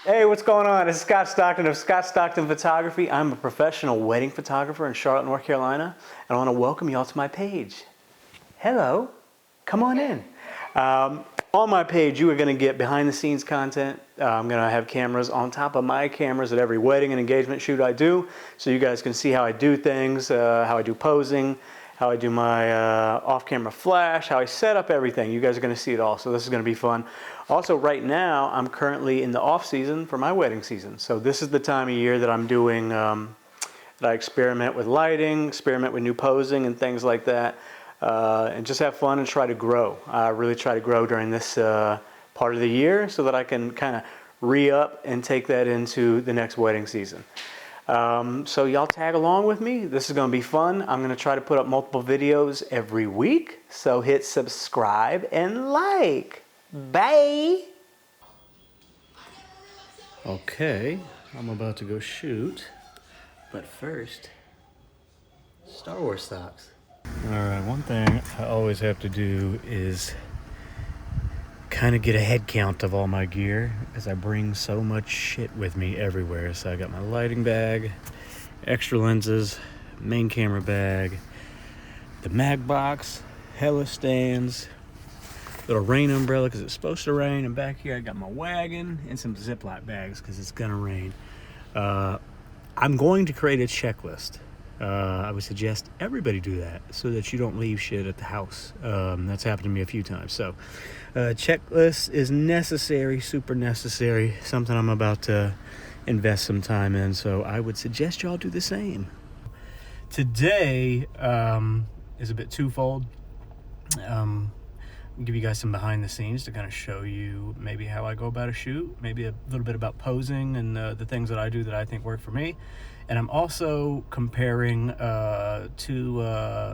Hey, what's going on? It's Scott Stockton of Scott Stockton Photography. I'm a professional wedding photographer in Charlotte, North Carolina, and I want to welcome you all to my page. Hello, come on in. On my page, you are going to get behind the scenes content. I'm going to have cameras on top of my cameras at every wedding and engagement shoot I do, so you guys can see how I do things, how I do posing, how I do my off-camera flash, how I set up everything. You guys are going to see it all, so this is going to be fun. Also, right now, I'm currently in the off-season for my wedding season. So this is the time of year that I'm doing, that I experiment with lighting, experiment with new posing and things like that, and just have fun and try to grow. I really try to grow during this part of the year so that I can kind of re-up and take that into the next wedding season. So y'all tag along with me. This is going to be fun. I'm going to try to put up multiple videos every week. So hit subscribe and like. Bye. Okay, I'm about to go shoot. But first, Star Wars socks. Alright, one thing I always have to do is kind of get a head count of all my gear, as I bring so much shit with me everywhere. So I got my lighting bag, extra lenses, main camera bag, the mag box, hella stands, little rain umbrella because it's supposed to rain, and back here I got my wagon and some Ziploc bags because it's gonna rain. I'm going to create a checklist. I would suggest everybody do that so that you don't leave shit at the house. That's happened to me a few times. So checklist is necessary, super necessary, something I'm about to invest some time in, so I would suggest y'all do the same. Today is a bit twofold. Give you guys some behind the scenes to kind of show you maybe how I go about a shoot, maybe a little bit about posing and the things that I do that I think work for me. And I'm also comparing two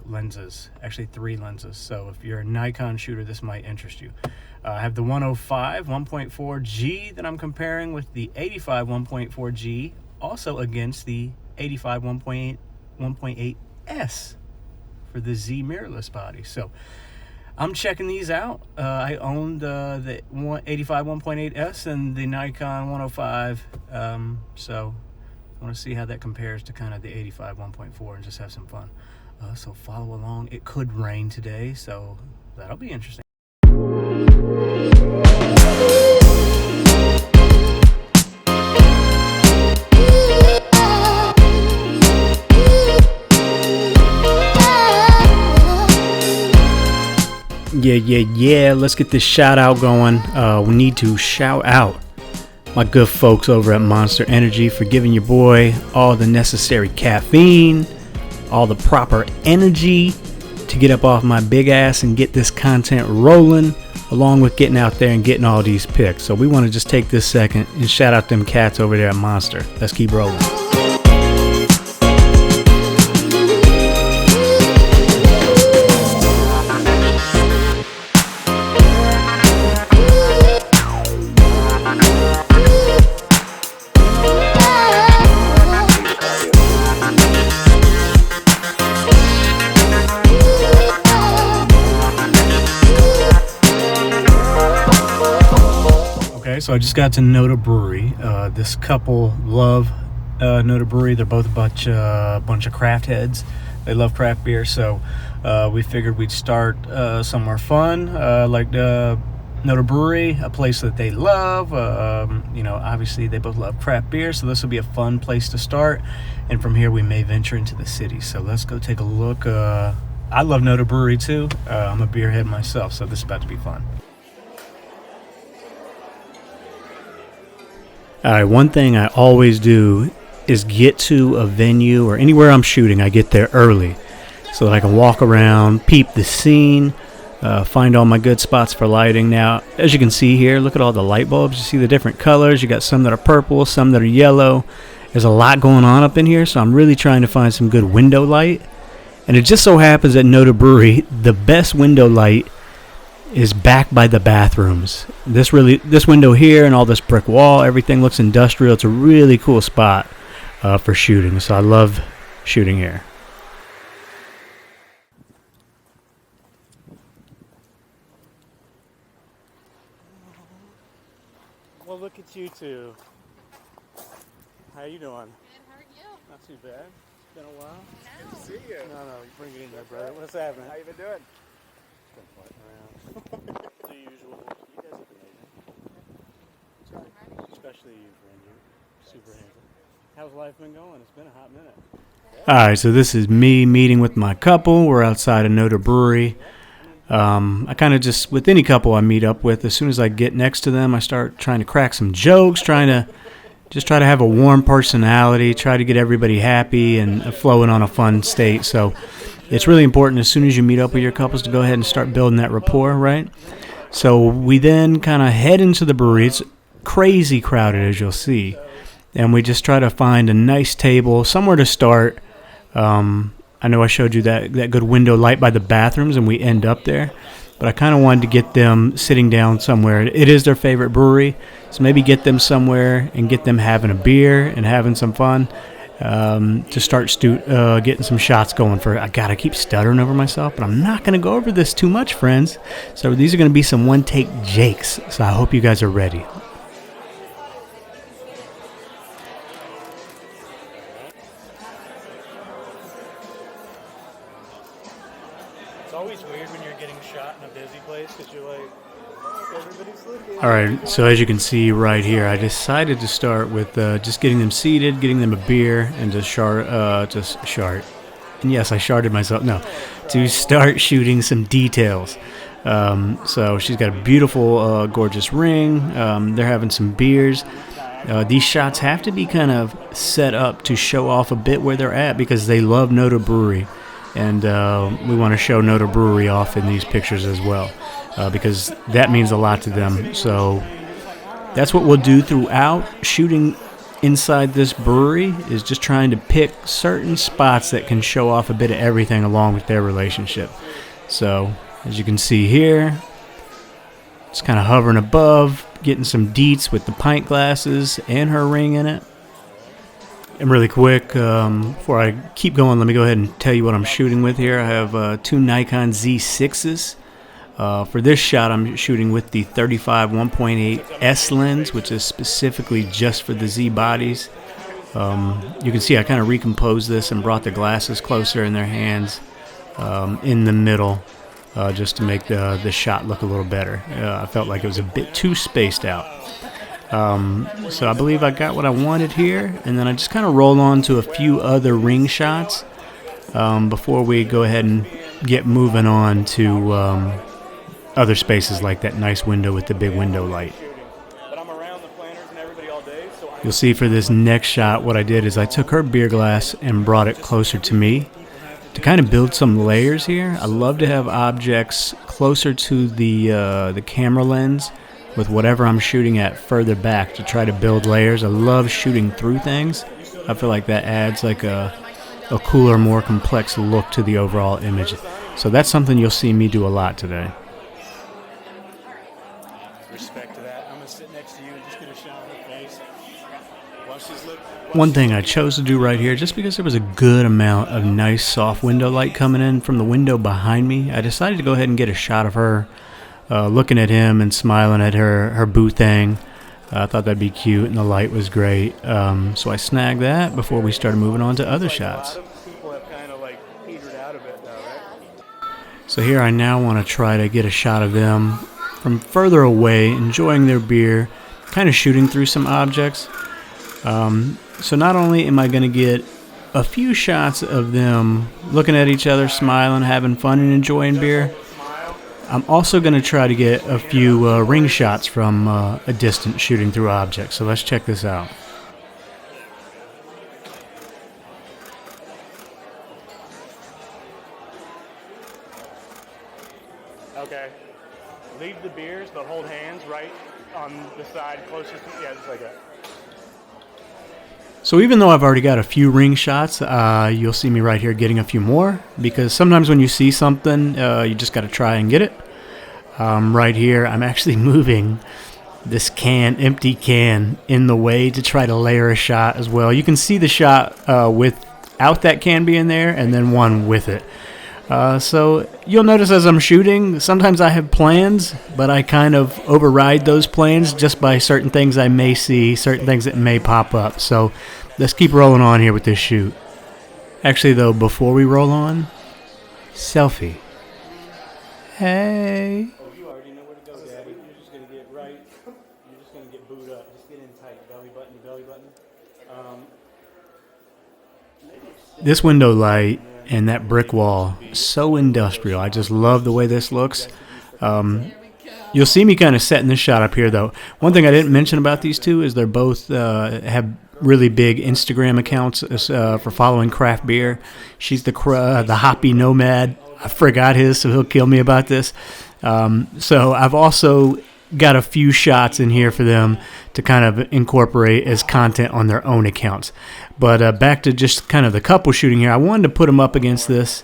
lenses, actually 3 lenses. So if you're a Nikon shooter, this might interest you. I have the 105 1.4G that I'm comparing with the 85 1.4G, also against the 85 1.8S for the Z mirrorless body. So I'm checking these out. I owned the 85 1.8S and the Nikon 105, so I want to see how that compares to kind of the 85 1.4 and just have some fun. So follow along. It could rain today, so that'll be interesting. Yeah, let's get this shout out going. We need to shout out my good folks over at Monster Energy for giving your boy all the necessary caffeine, all the proper energy to get up off my big ass and get this content rolling, along with getting out there and getting all these pics. So we want to just take this second and shout out them cats over there at Monster. Let's keep rolling. So I just got to NoDa Brewery. This couple love NoDa Brewery. They're both a bunch of craft heads. They love craft beer, so we figured we'd start somewhere fun, like NoDa Brewery, a place that they love. You know, obviously they both love craft beer, so this will be a fun place to start. And from here we may venture into the city. So let's go take a look. I love NoDa Brewery too. I'm a beer head myself, so this is about to be fun. Alright, one thing I always do is get to a venue or anywhere I'm shooting. I get there early so that I can walk around, peep the scene, find all my good spots for lighting. Now, as you can see here, look at all the light bulbs. You see the different colors. You got some that are purple, some that are yellow. There's a lot going on up in here, so I'm really trying to find some good window light. And it just so happens at NoDa Brewery, the best window light is back by the bathrooms. This window here and all this brick wall, everything looks industrial. It's a really cool spot for shooting, so I love shooting here. Well, look at you too. How you doing? Good, how are you? Not too bad. It's been a while. No. Good to see you. No, bring it in there, brother. What's happening? How you been doing? Been floating around. The usual. You guys look amazing. Especially you, Ranger. Super handsome. How's life been going? It's been a hot minute. Alright, so this is me meeting with my couple. We're outside of NoDa Brewery. I kind of just, with any couple I meet up with, as soon as I get next to them, I start trying to crack some jokes, try to have a warm personality, try to get everybody happy and flowing on a fun state. So it's really important as soon as you meet up with your couples to go ahead and start building that rapport, right? So we then kind of head into the brewery. It's crazy crowded, as you'll see. And we just try to find a nice table, somewhere to start. I know I showed you that good window light by the bathrooms, and we end up there. But I kind of wanted to get them sitting down somewhere. It is their favorite brewery, so maybe get them somewhere and get them having a beer and having some fun to start getting some shots going for. I gotta keep stuttering over myself, but I'm not gonna go over this too much, friends. So these are gonna be some one-take jakes. So I hope you guys are ready. It's always weird when you're getting shot in a busy place because you're like, everybody's looking. All right, so as you can see right here, I decided to start with just getting them seated, getting them a beer, and to shart. And yes, I sharted myself. No, to start shooting some details. So she's got a beautiful, gorgeous ring. They're having some beers. These shots have to be kind of set up to show off a bit where they're at because they love NoDa Brewery. And we want to show NoDa Brewery off in these pictures as well because that means a lot to them. So that's what we'll do throughout shooting inside this brewery is just trying to pick certain spots that can show off a bit of everything along with their relationship. So as you can see here, it's kind of hovering above, getting some deets with the pint glasses and her ring in it. And really quick, before I keep going, let me go ahead and tell you what I'm shooting with here. I have two Nikon Z6's. For this shot, I'm shooting with the 35 1.8 S lens, which is specifically just for the Z bodies. You can see I kind of recomposed this and brought the glasses closer in their hands in the middle just to make the shot look a little better. I felt like it was a bit too spaced out. So I believe I got what I wanted here, and then I just kind of roll on to a few other ring shots before we go ahead and get moving on to other spaces like that nice window with the big window light. You'll see for this next shot what I did is I took her beer glass and brought it closer to me to kind of build some layers here. I love to have objects closer to the camera lens with whatever I'm shooting at further back to try to build layers. I love shooting through things. I feel like that adds like a cooler, more complex look to the overall image. So that's something you'll see me do a lot today. Respect to that. I'm going to sit next to you and just get a shot of her face. One thing I chose to do right here, just because there was a good amount of nice soft window light coming in from the window behind me, I decided to go ahead and get a shot of her looking at him and smiling at her boo thing. I thought that'd be cute, and the light was great. So I snagged that before we started moving on to other shots. So here I now want to try to get a shot of them from further away, enjoying their beer, kind of shooting through some objects. So not only am I going to get a few shots of them looking at each other, smiling, having fun, and enjoying beer, I'm also going to try to get a few ring shots from a distance shooting through objects. So let's check this out. Okay. Leave the beers, but hold hands right on the side closest to, yeah, just like that. So even though I've already got a few ring shots, you'll see me right here getting a few more, because sometimes when you see something, you just got to try and get it. Right here, I'm actually moving this empty can in the way to try to layer a shot as well. You can see the shot without that can being there, and then one with it. So you'll notice as I'm shooting, sometimes I have plans, but I kind of override those plans just by certain things I may see, certain things that may pop up. So let's keep rolling on here with this shoot. Actually, though, before we roll on, selfie. Hey. Oh, you already know where to go, Daddy. You're just going to get right. You're just going to get booed up. Just get in tight. Belly button to belly button. This window light and that brick wall, so industrial. I just love the way this looks. You'll see me kind of setting this shot up here, though. One thing I didn't mention about these two is they're both have really big Instagram accounts for following craft beer. She's the Hoppy Nomad. I forgot his, so he'll kill me about this. So I've also got a few shots in here for them to kind of incorporate as content on their own accounts. But back to just kind of the couple shooting here, I wanted to put them up against this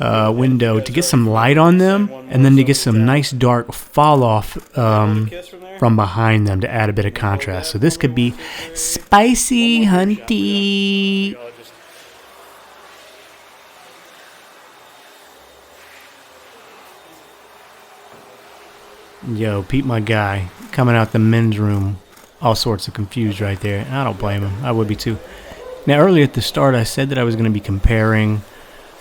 window to get some light on them and then to get some nice dark fall off from behind them to add a bit of contrast. So this could be spicy, hunty. Yo, Pete, my guy, coming out the men's room, all sorts of confused right there. And I don't blame him. I would be too. Now, earlier at the start, I said that I was going to be comparing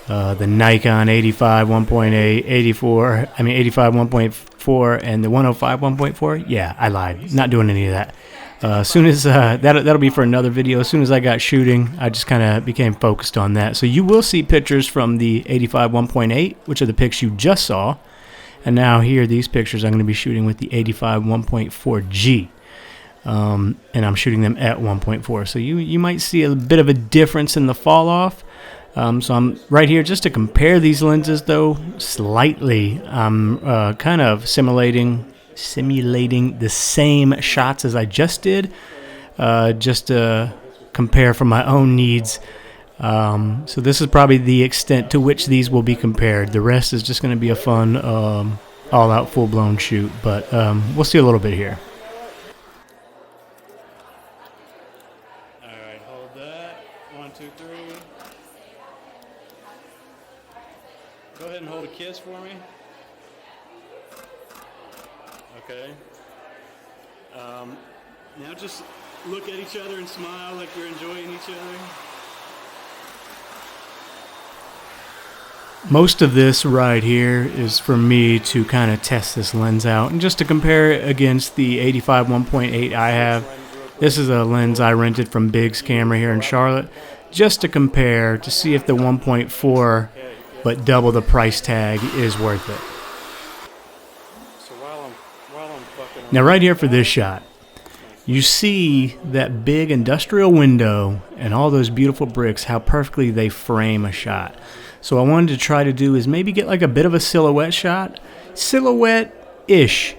the Nikon 85 1.8, 85 1.4, and the 105 1.4. Yeah, I lied. Not doing any of that. As soon as that'll be for another video. As soon as I got shooting, I just kind of became focused on that. So you will see pictures from the 85 1.8, which are the pics you just saw. And now here, these pictures I'm going to be shooting with the 85 1.4G. And I'm shooting them at 1.4. So you might see a bit of a difference in the fall off. So I'm right here just to compare these lenses, though, slightly. I'm kind of simulating the same shots as I just did, just to compare for my own needs. So this is probably the extent to which these will be compared. The rest is just going to be a fun, all-out, full-blown shoot. But we'll see a little bit here. All right, hold that. 1, 2, 3. Go ahead and hold a kiss for me. Okay. Now just look at each other and smile like you're enjoying each other. Most of this right here is for me to kind of test this lens out and just to compare it against the 85 1.8 I have. This is a lens I rented from Big's Camera here in Charlotte, just to compare to see if the 1.4 but double the price tag is worth it. Now right here for this shot, you see that big industrial window and all those beautiful bricks, how perfectly they frame a shot. So what I wanted to try to do is maybe get like a bit of a silhouette shot. Silhouette-ish.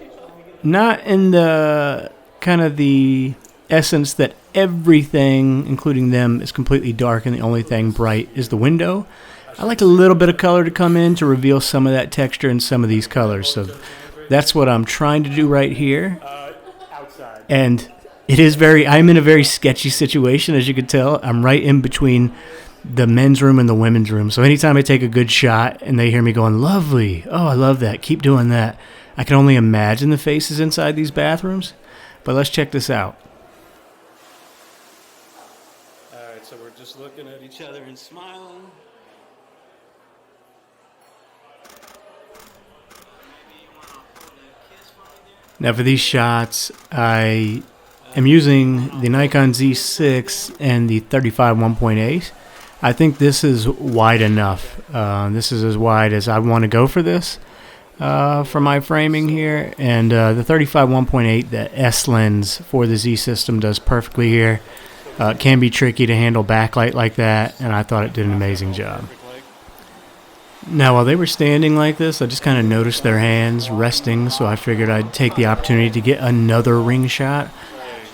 Not in the kind of the essence that everything, including them, is completely dark and the only thing bright is the window. I like a little bit of color to come in to reveal some of that texture and some of these colors. So that's what I'm trying to do right here. And I'm in a very sketchy situation, as you can tell. I'm right in between the men's room and the women's room. So anytime I take a good shot and they hear me going, lovely, oh, I love that, keep doing that, I can only imagine the faces inside these bathrooms. But let's check this out. All right, so we're just looking at each other and smiling. Now for these shots, I am using the Nikon Z6 and the 35 1.8. I think this is wide enough. This is as wide as I want to go for this, for my framing here. And the 35 1.8, the S lens for the Z system does perfectly here. It can be tricky to handle backlight like that, and I thought it did an amazing job. Now, while they were standing like this, I just kind of noticed their hands resting, so I figured I'd take the opportunity to get another ring shot.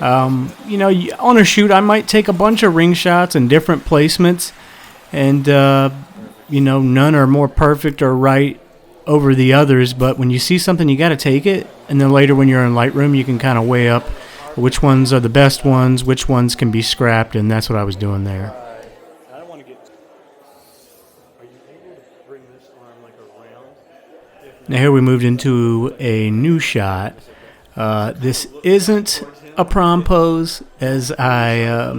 On a shoot, I might take a bunch of ring shots in different placements, and, none are more perfect or right over the others, but when you see something, you got to take it, and then later when you're in Lightroom, you can kind of weigh up which ones are the best ones, which ones can be scrapped, and that's what I was doing there. Are you able to bring this arm Now here we moved into a new shot. This isn't a prom pose, as I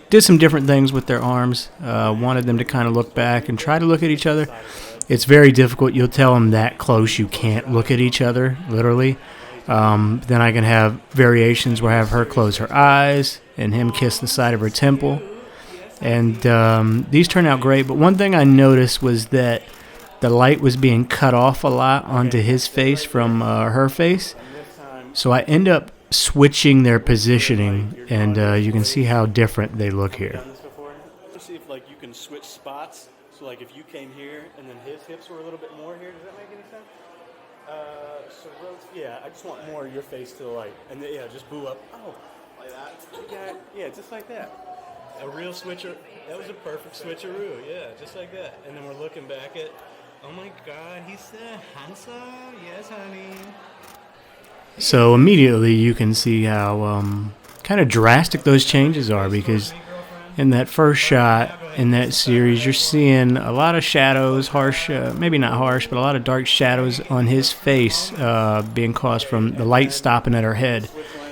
did some different things with their arms. Wanted them to kind of look back and try to look at each other. It's very difficult. You'll tell them that close you can't look at each other, literally. Then I can have variations where I have her close her eyes and him kiss the side of her temple. And these turn out great. But one thing I noticed was that the light was being cut off a lot onto his face from her face. So I end up switching their positioning, and you can see how different they look here. Let's see if you can switch spots. So if you came here and then his hips were a little bit more here, does that make any sense? Yeah, I just want more of your face to and then, just boo up. Oh, like that? Yeah, just like that. A real switcher. That was a perfect switcheroo. Yeah, just like that. And then we're looking back at, oh my God, he's so handsome. Yes, honey. So immediately you can see how kind of drastic those changes are, because in that first shot in that series, you're seeing a lot of shadows, harsh, maybe not harsh, but a lot of dark shadows on his face being caused from the light stopping at her head.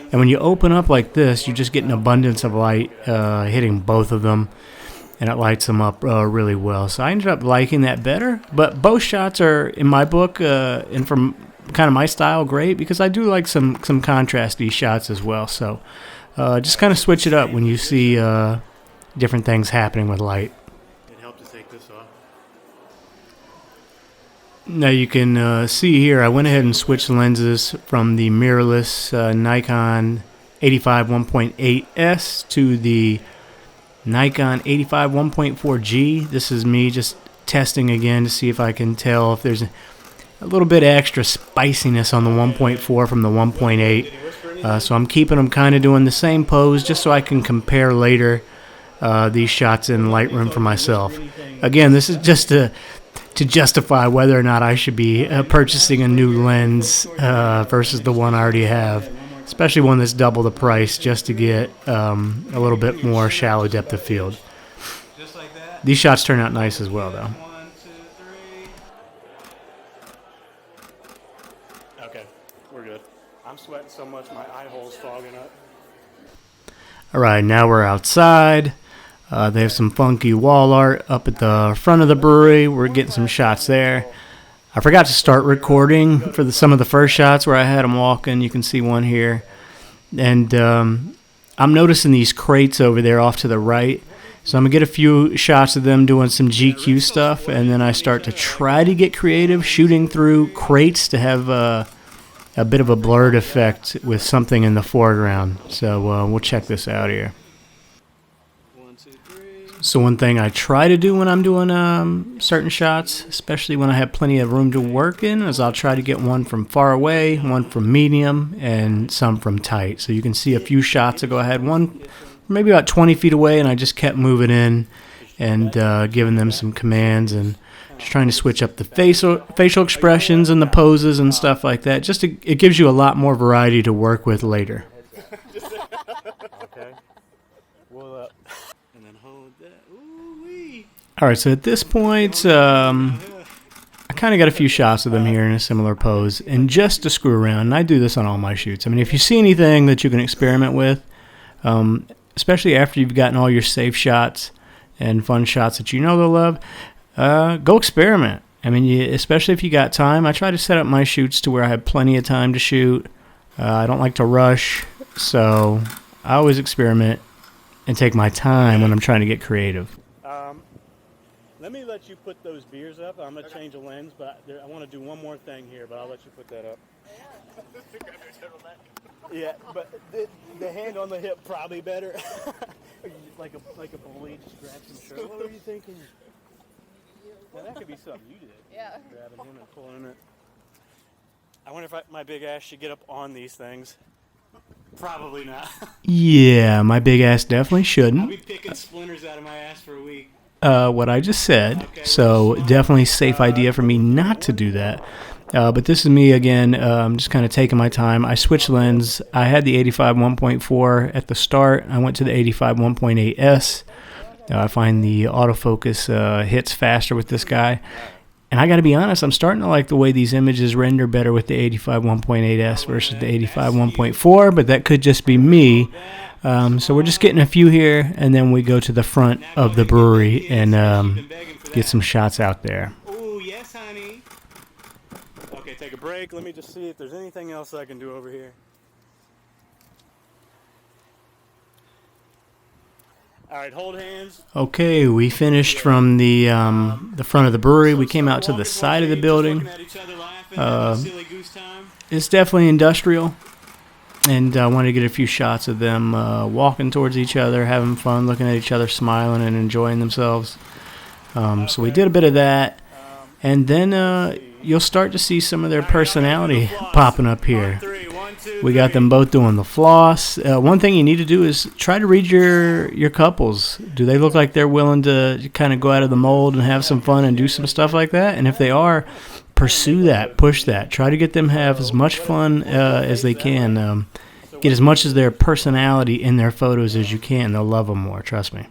And when you open up like this, you just get an abundance of light hitting both of them, and it lights them up really well. So I ended up liking that better. But both shots are, in my book, and from kind of my style, great, because I do like some contrasty shots as well. So just kind of switch it up when you see different things happening with light. It helped to take this off. Now you can see here, I went ahead and switched lenses from the mirrorless Nikon 85 1.8S to the Nikon 85 1.4G. This is me just testing again to see if I can tell if there's a little bit of extra spiciness on the 1.4 from the 1.8. So I'm keeping them kind of doing the same pose just so I can compare later these shots in Lightroom for myself. Again, this is just to justify whether or not I should be purchasing a new lens versus the one I already have, especially one that's double the price, just to get a little bit more shallow depth of field. These shots turn out nice as well, though. Okay, we're good. I'm sweating so much my eye hole's fogging up. All right, now we're outside. They have some funky wall art up at the front of the brewery. We're getting some shots there. I forgot to start recording for some of the first shots where I had them walking. You can see one here. And I'm noticing these crates over there off to the right. So I'm going to get a few shots of them doing some GQ stuff, and then I start to try to get creative, shooting through crates to have a bit of a blurred effect with something in the foreground. So we'll check this out here. So one thing I try to do when I'm doing certain shots, especially when I have plenty of room to work in, is I'll try to get one from far away, one from medium, and some from tight. So you can see a few shots ago I had one maybe about 20 feet away, and I just kept moving in and giving them some commands and just trying to switch up the facial expressions and the poses and stuff like that. It gives you a lot more variety to work with later. Okay. Roll up. And then hold that. Ooh-wee. All right, so at this point, I kind of got a few shots of them here in a similar pose, and just to screw around, and I do this on all my shoots. I mean, if you see anything that you can experiment with, especially after you've gotten all your safe shots and fun shots that you know they'll love, go experiment. I mean, especially if you got time. I try to set up my shoots to where I have plenty of time to shoot. I don't like to rush, so I always experiment and take my time when I'm trying to get creative. Let me let you put those beers up. I'm going to change a lens, but I want to do one more thing here, but I'll let you put that up. Yeah, but the hand on the hip probably better. like a bully, just grab some shirt. What were you thinking? Well, that could be something you did. Yeah. Grabbing him and pulling it. I wonder if my big ass should get up on these things. Probably not. Yeah, my big ass definitely shouldn't. I'll be picking splinters out of my ass for a week. What I just said. Okay. So definitely safe idea for me not to do that. But this is me again, just kind of taking my time. I switched lens. I had the 85 1.4 at the start. I went to the 85 1.8S. I find the autofocus hits faster with this guy. And I got to be honest, I'm starting to like the way these images render better with the 85 1.8S versus the 85 1.4, but that could just be me. So we're just getting a few here, and then we go to the front of the brewery and get some shots out there. Oh, yes, honey. Okay, take a break. Let me just see if there's anything else I can do over here. All right, hold hands. Okay, we finished from the front of the brewery. We came out to the side of the building. It's definitely industrial, and I wanted to get a few shots of them walking towards each other, having fun, looking at each other, smiling, and enjoying themselves. So we did a bit of that, and then you'll start to see some of their personality popping up here. We got them both doing the floss. One thing you need to do is try to read your couples. Do they look like they're willing to kind of go out of the mold and have some fun and do some stuff like that? And if they are, pursue that, push that. Try to get them have as much fun as they can. Get as much of their personality in their photos as you can. They'll love them more, trust me.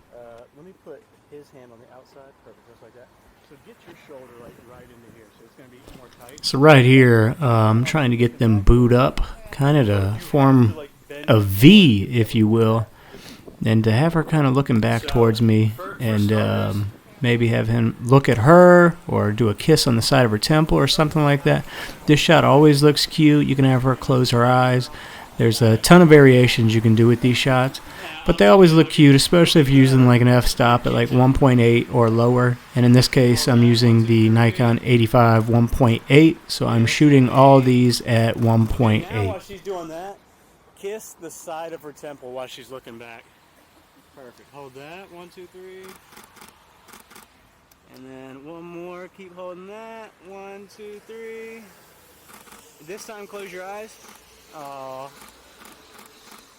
Let me put his hand on the outside. Perfect, just like that. So get your shoulder like right into here. So it's going to be more tight. So right here, I'm trying to get them booed up, kind of to form a V, if you will, and to have her kind of looking back towards me, and maybe have him look at her or do a kiss on the side of her temple or something like that. This shot always looks cute. You can have her close her eyes. There's a ton of variations you can do with these shots, but they always look cute, especially if you're using like an f-stop at like 1.8 or lower. And in this case, I'm using the Nikon 85 1.8, so I'm shooting all these at 1.8. Now while she's doing that, kiss the side of her temple while she's looking back. Perfect. Hold that. 1, 2, 3. And then one more. Keep holding that. 1, 2, 3. This time, close your eyes. Oh.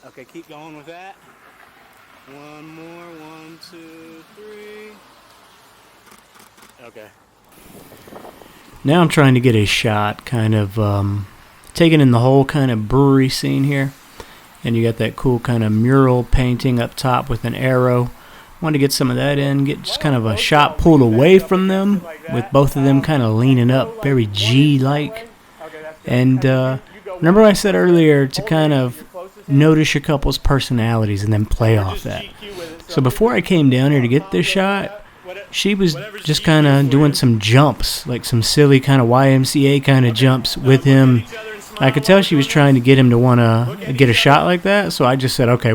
Okay, keep going with that. One more. 1, 2, 3. Okay. Now I'm trying to get a shot, kind of taking in the whole kind of brewery scene here. And you got that cool kind of mural painting up top with an arrow. Want to get some of that in, get just kind of a shot pulled away from them with both of them kind of leaning up, very G-like. And remember I said earlier to kind of notice your couple's personalities and then play off that. So before I came down here to get this shot, she was just kind of doing some jumps, like some silly kind of YMCA kind of jumps with him. I could tell she was trying to get him to want to get a shot like that, so I just said, okay,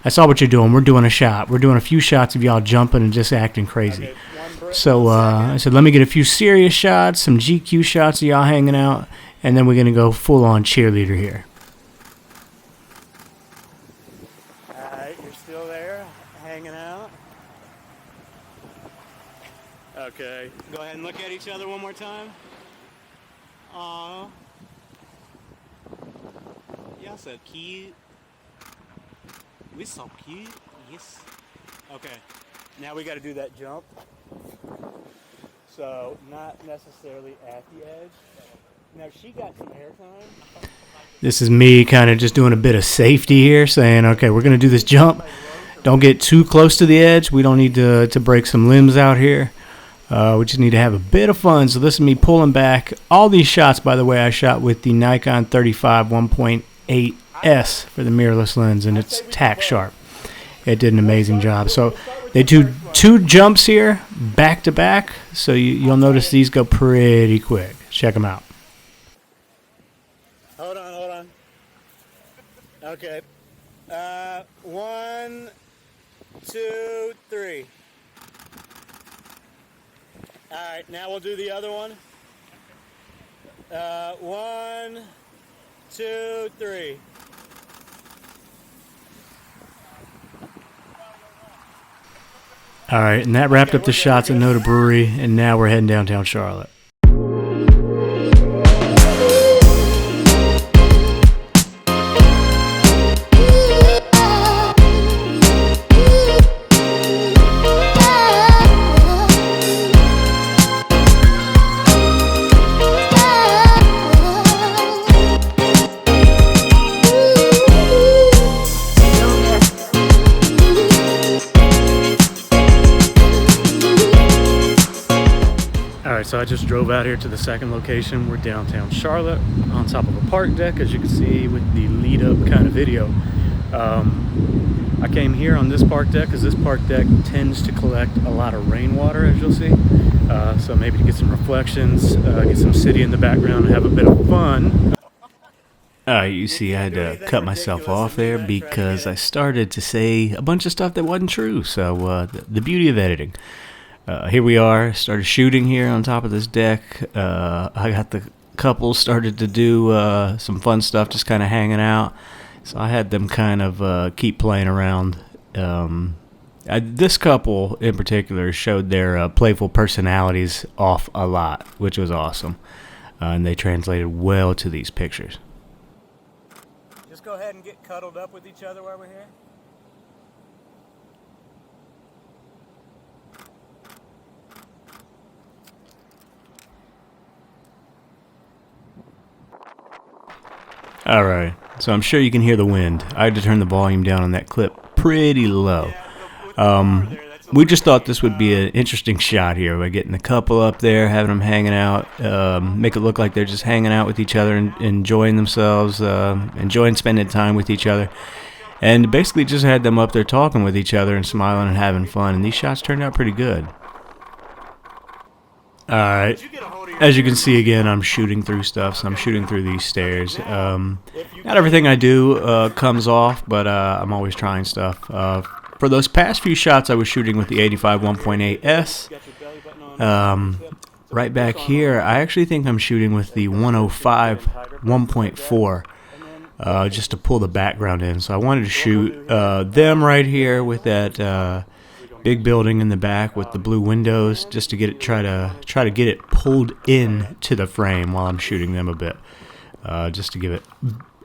I saw what you're doing. We're doing a shot. We're doing a few shots of y'all jumping and just acting crazy. So I said, let me get a few serious shots, some GQ shots of y'all hanging out, and then we're going to go full-on cheerleader here. All right, you're still there, hanging out. Okay, go ahead and look at each other one more time. Aww. Y'all so cute. We're so cute. Yes. Okay. Now we got to do that jump. So not necessarily at the edge. Now she got some airtime. This is me kind of just doing a bit of safety here, saying, okay, we're going to do this jump. Don't get too close to the edge. We don't need to break some limbs out here. We just need to have a bit of fun. So this is me pulling back. All these shots, by the way, I shot with the Nikon 35 1.8S for the mirrorless lens, and it's tack sharp. It did an amazing job. So they do two jumps here back to back, so you'll notice these go pretty quick. Check them out. Hold on. Okay. 1, 2, 3. All right, now we'll do the other one. 1, 2, 3. All right, and that wrapped up the shots at NoDa Brewery, and now we're heading downtown Charlotte. So I just drove out here to the second location. We're downtown Charlotte on top of a park deck, as you can see with the lead up kind of video. I came here on this park deck because this park deck tends to collect a lot of rainwater, as you'll see. So maybe to get some reflections, get some city in the background and have a bit of fun. You see, I had to cut myself off there because I started to say a bunch of stuff that wasn't true. So the beauty of editing. Here we are, started shooting here on top of this deck. I got the couple started to do some fun stuff, just kind of hanging out. So I had them kind of keep playing around. This couple in particular showed their playful personalities off a lot, which was awesome. And they translated well to these pictures. Just go ahead and get cuddled up with each other while we're here. Alright, so I'm sure you can hear the wind. I had to turn the volume down on that clip pretty low. We just thought this would be an interesting shot here by getting the couple up there, having them hanging out, make it look like they're just hanging out with each other and enjoying themselves, enjoying spending time with each other. And basically just had them up there talking with each other and smiling and having fun. And these shots turned out pretty good. Alright, as you can see again, I'm shooting through stuff, so I'm shooting through these stairs. Not everything I do comes off, but I'm always trying stuff. For those past few shots, I was shooting with the 85 1.8S. Right back here, I actually think I'm shooting with the 105 1.4, just to pull the background in. So I wanted to shoot them right here with that big building in the back with the blue windows, just to get it try to get it pulled in to the frame while I'm shooting them a bit, just to give it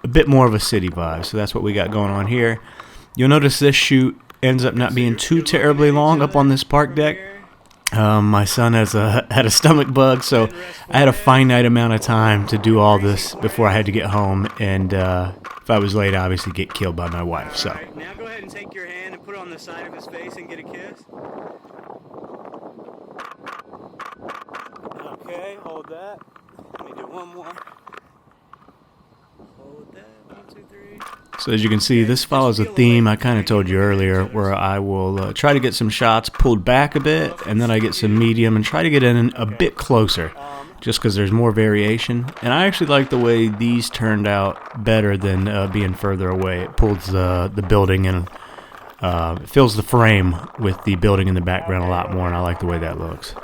a bit more of a city vibe. So that's what we got going on here. You'll notice this shoot ends up not being too terribly long up on this park deck. My son had a stomach bug, so I had a finite amount of time to do all this before I had to get home, and if I was late, I'd obviously get killed by my wife. So Now go ahead and take your hand and put it on the side of his face and get a kiss. Okay, hold that. Let me do one more. Hold that. 1, 2, 3. So as you can see, this follows a theme I kind of told you earlier, where I will try to get some shots pulled back a bit, and then I get some medium and try to get in a bit closer, just because there's more variation. And I actually like the way these turned out better than being further away. It pulls the building and it fills the frame with the building in the background a lot more, and I like the way that looks.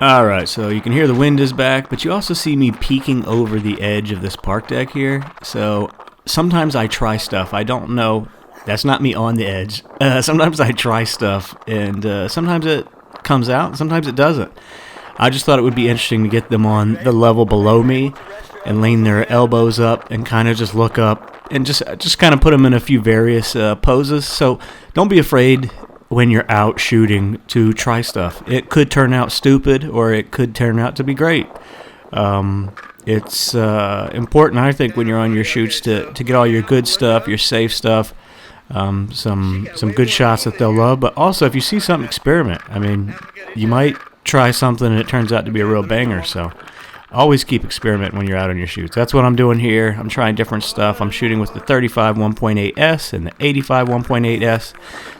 Alright, so you can hear the wind is back, but you also see me peeking over the edge of this park deck here. So sometimes I try stuff. I don't know. That's not me on the edge. Sometimes I try stuff, and sometimes it comes out, and sometimes it doesn't. I just thought it would be interesting to get them on the level below me and lean their elbows up and kind of just look up and just kind of put them in a few various poses. So don't be afraid when you're out shooting to try stuff. It could turn out stupid, or it could turn out to be great. It's important, I think, when you're on your shoots to get all your good stuff, your safe stuff, some good shots that they'll love. But also, if you see something, experiment. I mean, you might try something and it turns out to be a real banger. So always keep experimenting when you're out on your shoots. That's what I'm doing here. I'm trying different stuff. I'm shooting with the 35 1.8S and the 85 1.8S.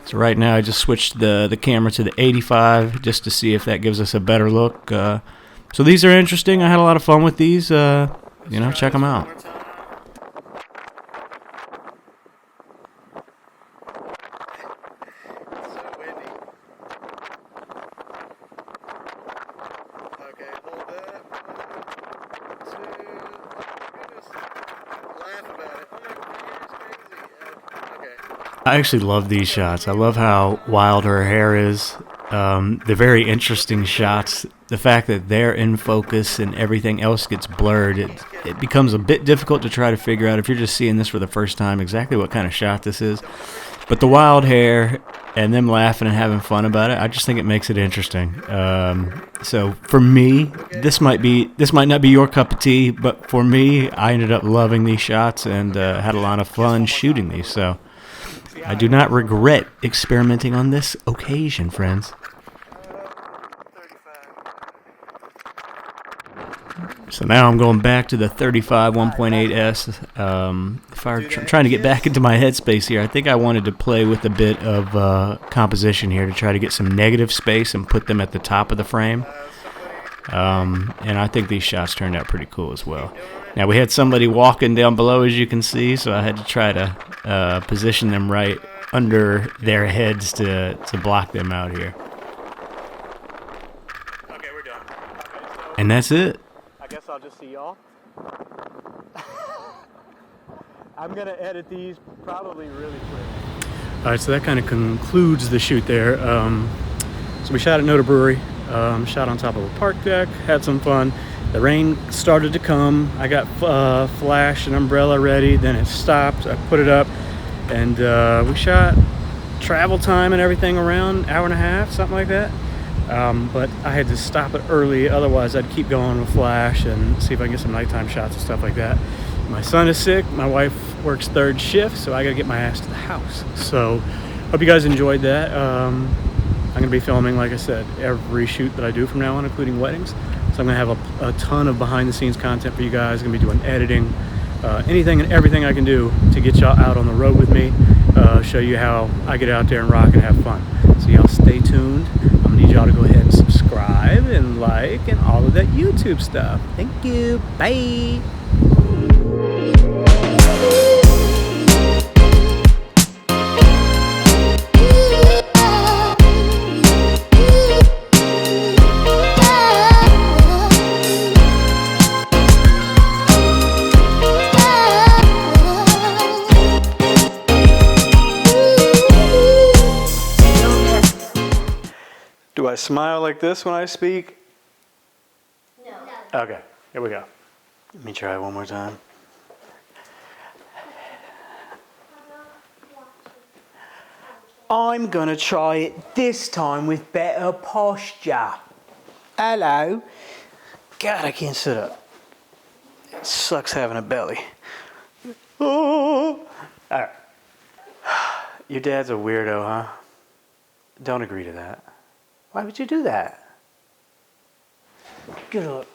So right now I just switched the camera to the 85 just to see if that gives us a better look. So these are interesting. I had a lot of fun with these. Check them out. I actually love these shots. I love how wild her hair is. They're very interesting shots. The fact that they're in focus and everything else gets blurred, it becomes a bit difficult to try to figure out, if you're just seeing this for the first time, exactly what kind of shot this is. But the wild hair and them laughing and having fun about it, I just think it makes it interesting. So for me, this might not be your cup of tea, but for me, I ended up loving these shots and had a lot of fun shooting these. So I do not regret experimenting on this occasion, friends. So now I'm going back to the 35 1.8S. If I'm trying to get back into my headspace here, I think I wanted to play with a bit of composition here to try to get some negative space and put them at the top of the frame. And I think these shots turned out pretty cool as well. Now we had somebody walking down below, as you can see, so I had to try to position them right under their heads to block them out here. Okay, we're done. Okay, so and that's it. I guess I'll just see y'all. I'm gonna edit these probably really quick. All right, so that kind of concludes the shoot there. So we shot at NoDa Brewery, shot on top of a park deck, had some fun. The rain started to come. I got flash and umbrella ready, then it stopped. I put it up, and we shot travel time and everything around hour and a half, something like that. But I had to stop it early, otherwise I'd keep going with flash and see if I can get some nighttime shots and stuff like that. My son is sick, my wife works third shift, so I gotta get my ass to the house. So hope you guys enjoyed that. I'm gonna be filming, like I said, every shoot that I do from now on, including weddings. So I'm gonna have a ton of behind the scenes content for you guys. I'm gonna be doing editing, anything and everything I can do to get y'all out on the road with me, show you how I get out there and rock and have fun. So y'all stay tuned. I'm gonna need y'all to go ahead and subscribe and like and all of that YouTube stuff. Thank you. Bye. Do I smile like this when I speak? No. Okay, here we go. Let me try it one more time. I'm gonna try it this time with better posture. Hello. God, I can't sit up. It sucks having a belly. Oh. All right. Your dad's a weirdo, huh? Don't agree to that. Why would you do that? Get up.